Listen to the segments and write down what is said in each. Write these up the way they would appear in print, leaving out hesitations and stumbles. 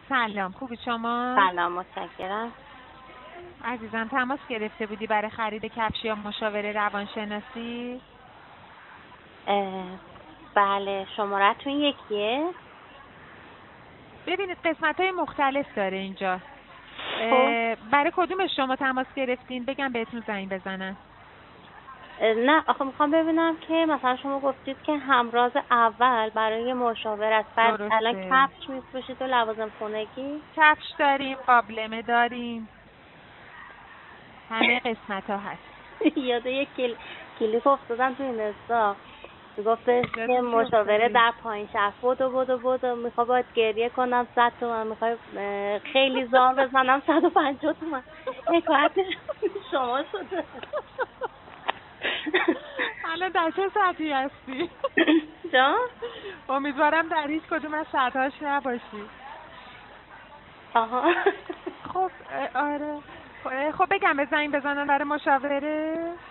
سلام، خوبی شما؟ سلام، متشکرم. عزیزم تماس گرفته بودی برای خرید کفش یا مشاوره روانشناسی؟ بله، شمارتون یکیه؟ ببینید قسمت‌های مختلف داره اینجا. برای کدومش شما تماس گرفتین؟ بگم بهتون زنگ بزنن. نه، آخه میخوام ببینم که مثلا شما گفتید که همراز اول برای مشاورت، بعد الان کفش میفروشید و لوازم خونگی؟ کفش داریم، قابلمه داریم، همه قسمت ها هست. یاده یک کلیپ افتادم تو این استا گفتش که مشاوره در پایین شهر بودو میخوام باید گریه کنم 100 تومن، میخوای خیلی زام بزنم 150 تومن. حکایتش شما شده. الان در چه ساعتی هستی؟ جان؟ امیدوارم در هیچ کدوم از ساعتهاش نباشی. آها. خب آره. خب بگم به زنگ بزنن برای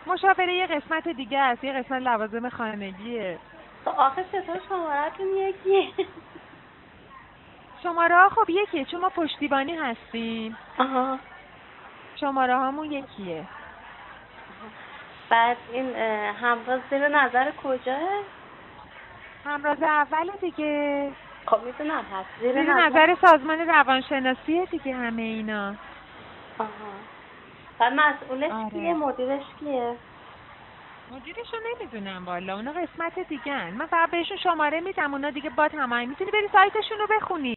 مشاوره یه قسمت دیگه است، یه قسمت لوازم خانگیه. آخه چطور شمارتون یکیه؟ شماره ها خب یکیه چون ما پشتیبانی هستیم. آها. شماره هامون یکیه. بعد این همراز زیر نظر کجاه؟ همراز اول دیگه. خب میدونم هست زیر نظر سازمان روانشناسیه دیگه همه اینا. آها. بعد مسئولش کیه؟ مدیرش کیه؟ مدیرشو نمیدونم والا، اونا قسمت دیگه هن. من فقط بهشون شماره میدم، اونا دیگه با تمام میتونی بری سایتشون رو بخونی.